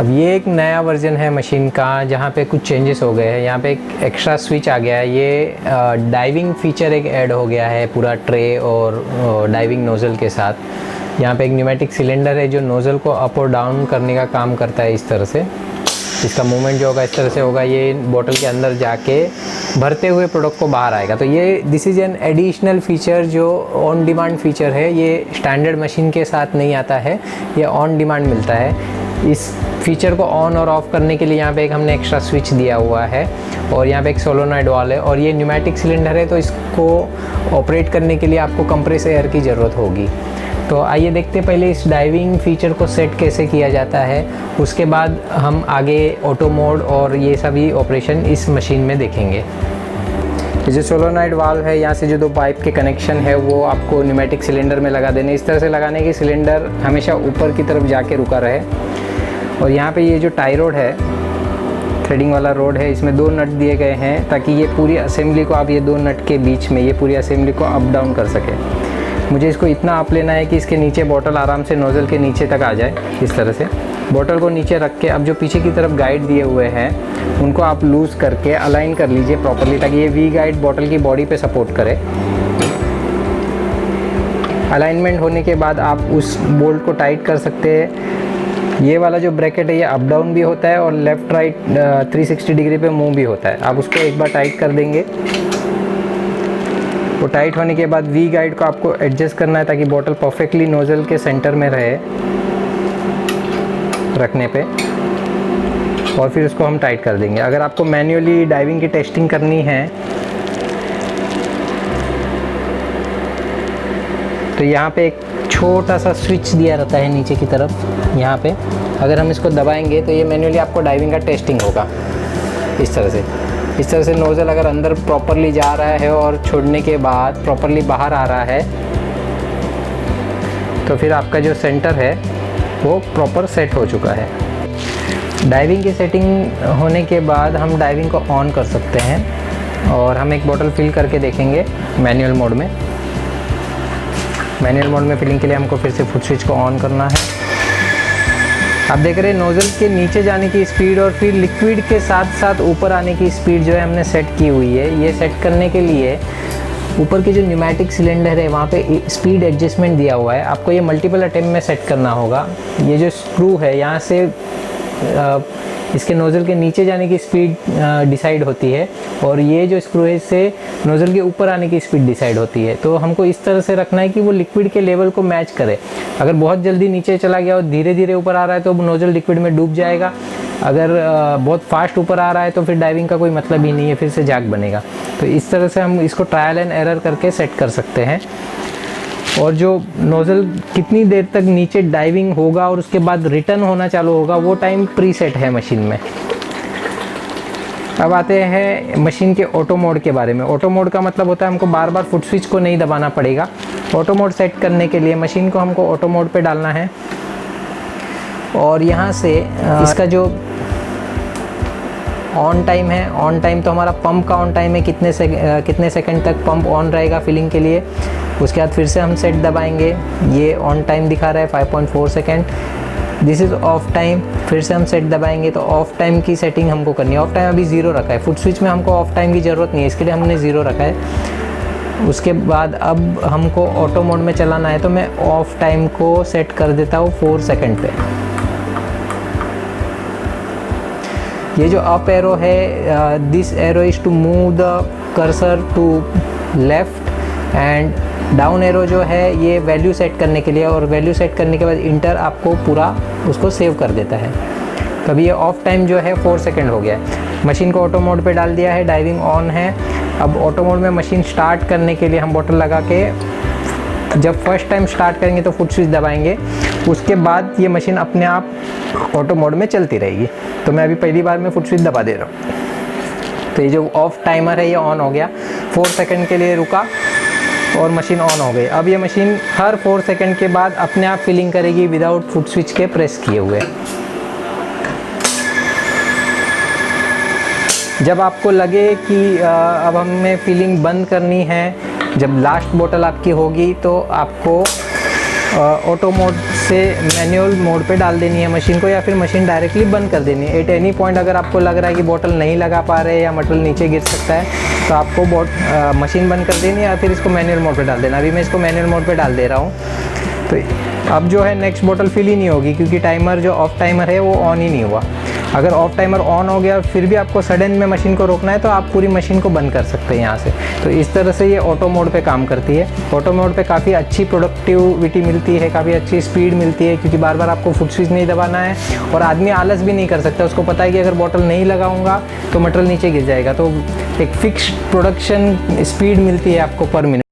अब ये एक नया वर्जन है मशीन का जहाँ पे कुछ चेंजेस हो गए हैं। यहाँ पे एक एक्स्ट्रा स्विच आ गया है, ये डाइविंग फीचर एक ऐड हो गया है पूरा ट्रे और डाइविंग नोज़ल के साथ। यहाँ पे एक न्यूमेटिक सिलेंडर है जो नोज़ल को अप और डाउन करने का काम करता है। इस तरह से इसका मूवमेंट जो होगा इस तरह से होगा, ये बोतल के अंदर जाके भरते हुए प्रोडक्ट को बाहर आएगा। तो ये this is an additional feature जो ऑन डिमांड फीचर है। ये स्टैंडर्ड मशीन के साथ नहीं आता है, ये ऑन डिमांड मिलता है। इस फीचर को ऑन और ऑफ़ करने के लिए यहाँ पे एक हमने एक्स्ट्रा स्विच दिया हुआ है और यहाँ पे एक सोलोनॉइड वाल्व है और ये न्यूमेटिक सिलेंडर है, तो इसको ऑपरेट करने के लिए आपको कंप्रेस एयर की ज़रूरत होगी। तो आइए देखते हैं पहले इस डाइविंग फीचर को सेट कैसे किया जाता है, उसके बाद हम आगे ऑटो मोड और ये सभी ऑपरेशन इस मशीन में देखेंगे। ये जो सोलोनॉइड वाल्व है, यहाँ से जो दो पाइप के कनेक्शन है वो आपको न्यूमेटिक सिलेंडर में लगा देने। इस तरह से लगाने की सिलेंडर हमेशा ऊपर की तरफ जाके रुका रहे। और यहाँ पे ये जो टाई रोड है, थ्रेडिंग वाला रोड है, इसमें दो नट दिए गए हैं ताकि ये पूरी असेंबली को आप ये दो नट के बीच में ये पूरी असेंबली को अप डाउन कर सके। मुझे इसको इतना अप लेना है कि इसके नीचे बॉटल आराम से नोज़ल के नीचे तक आ जाए। इस तरह से बॉटल को नीचे रख के अब जो पीछे की तरफ गाइड दिए हुए हैं उनको आप लूज़ करके अलाइन कर लीजिए प्रॉपरली ताकि ये वी गाइड बॉटल की बॉडी पे सपोर्ट करे। अलाइनमेंट होने के बाद आप उस बोल्ट को टाइट कर सकते हैं। ये वाला जो ब्रैकेट है ये अप डाउन भी होता है और लेफ़्ट राइट 360 डिग्री पे मूव भी होता है। आप उसको एक बार टाइट कर देंगे। वो टाइट होने के बाद वी गाइड को आपको एडजस्ट करना है ताकि बॉटल परफेक्टली नोज़ल के सेंटर में रहे रखने पे, और फिर उसको हम टाइट कर देंगे। अगर आपको मैन्युअली डाइविंग की टेस्टिंग करनी है तो यहाँ पे एक छोटा सा स्विच दिया रहता है नीचे की तरफ। यहाँ पे अगर हम इसको दबाएंगे तो ये मैन्युअली आपको डाइविंग का टेस्टिंग होगा। इस तरह से नोज़ल अगर अंदर प्रॉपरली जा रहा है और छोड़ने के बाद प्रॉपरली बाहर आ रहा है तो फिर आपका जो सेंटर है वो प्रॉपर सेट हो चुका है। डाइविंग की सेटिंग होने के बाद हम डाइविंग को ऑन कर सकते हैं और हम एक बॉटल फिल करके देखेंगे मैनुअल मोड में। मैनुअल मोड में फिलिंग के लिए हमको फिर से फुट स्विच को ऑन करना है। आप देख रहे हैं नोज़ल के नीचे जाने की स्पीड और फिर लिक्विड के साथ साथ ऊपर आने की स्पीड जो है हमने सेट की हुई है। ये सेट करने के लिए ऊपर की जो न्यूमेटिक सिलेंडर है वहाँ पे स्पीड एडजस्टमेंट दिया हुआ है। आपको ये मल्टीपल अटेम्प्ट में सेट करना होगा। ये जो स्क्रू है यहाँ से इसके नोज़ल के नीचे जाने की स्पीड डिसाइड होती है और ये जो स्क्रू है इससे नोज़ल के ऊपर आने की स्पीड डिसाइड होती है। तो हमको इस तरह से रखना है कि वो लिक्विड के लेवल को मैच करे। अगर बहुत जल्दी नीचे चला गया और धीरे धीरे ऊपर आ रहा है तो नोज़ल लिक्विड में डूब जाएगा। अगर बहुत फास्ट ऊपर आ रहा है तो फिर डाइविंग का कोई मतलब ही नहीं है, फिर से जाग बनेगा। तो इस तरह से हम इसको ट्रायल एंड एरर करके सेट कर सकते हैं। और जो नोज़ल कितनी देर तक नीचे डाइविंग होगा और उसके बाद रिटर्न होना चालू होगा वो टाइम प्रीसेट है मशीन में। अब आते हैं मशीन के ऑटो मोड के बारे में। ऑटो मोड का मतलब होता है हमको बार बार फुट स्विच को नहीं दबाना पड़ेगा। ऑटो मोड सेट करने के लिए मशीन को हमको ऑटो मोड पे डालना है और यहाँ से इसका जो ऑन टाइम है, ऑन टाइम तो हमारा पंप का ऑन टाइम है, कितने सेकंड तक पंप ऑन रहेगा फिलिंग के लिए। उसके बाद फिर से हम सेट दबाएंगे, ये ऑन टाइम दिखा रहा है 5.4 second. This is of time. फिर से हम सेट दबाएंगे तो ऑफ टाइम की सेटिंग हमको करनी है। ऑफ टाइम अभी 0 रखा है, फुट स्विच में हमको ऑफ टाइम की ज़रूरत नहीं है, इसके लिए हमने 0 रखा है। उसके बाद अब हमको ऑटो मोड में चलाना है तो मैं ऑफ टाइम को सेट कर देता हूँ 4 सेकेंड पे। ये जो अप एरो है, this arrow is to move the cursor to left and down arrow जो है ये वैल्यू सेट करने के लिए, और वैल्यू सेट करने के बाद इंटर आपको पूरा उसको सेव कर देता है। कभी ये ऑफ टाइम जो है 4 सेकेंड हो गया है। मशीन को ऑटो मोड पे डाल दिया है, डाइविंग ऑन है। अब ऑटो मोड में मशीन स्टार्ट करने के लिए हम बॉटल लगा के जब फर्स्ट टाइम स्टार्ट करेंगे तो फुट स्विच दबाएंगे, उसके बाद ये मशीन अपने आप ऑटो मोड में चलती रहेगी। तो मैं अभी पहली बार में फुट स्विच दबा दे रहा हूँ तो ये जो ऑफ टाइमर है ये ऑन हो गया। 4 सेकेंड के लिए रुका और मशीन ऑन हो गई। अब ये मशीन हर 4 सेकेंड के बाद अपने आप फिलिंग करेगी विदाउट फुट स्विच के प्रेस किए हुए। जब आपको लगे कि अब हमें फिलिंग बंद करनी है, जब लास्ट बोतल आपकी होगी तो आपको ऑटो मोड इसे मैनुअल मोड पे डाल देनी है मशीन को, या फिर मशीन डायरेक्टली बंद कर देनी है। एट एनी पॉइंट अगर आपको लग रहा है कि बॉटल नहीं लगा पा रहे या मटेरियल नीचे गिर सकता है तो आपको मशीन बंद कर देनी है या फिर इसको मैनुअल मोड पे डाल देना। अभी मैं इसको मैनुअल मोड पे डाल दे रहा हूँ। तो अब जो है नेक्स्ट बॉटल फिल ही नहीं होगी, क्योंकि टाइमर जो ऑफ टाइमर है वो ऑन ही नहीं हुआ। अगर ऑफ टाइमर ऑन हो गया फिर भी आपको सडन में मशीन को रोकना है तो आप पूरी मशीन को बंद कर सकते हैं यहाँ से। तो इस तरह से ये ऑटो मोड पे काम करती है। ऑटो मोड पे काफ़ी अच्छी प्रोडक्टिविटी मिलती है, काफ़ी अच्छी स्पीड मिलती है, क्योंकि बार बार आपको फुट स्विच नहीं दबाना है और आदमी आलस भी नहीं कर सकता। उसको पता है कि अगर बॉटल नहीं लगाऊंगा तो मटेरियल नीचे गिर जाएगा। तो एक फिक्स्ड प्रोडक्शन स्पीड मिलती है आपको पर मिनट।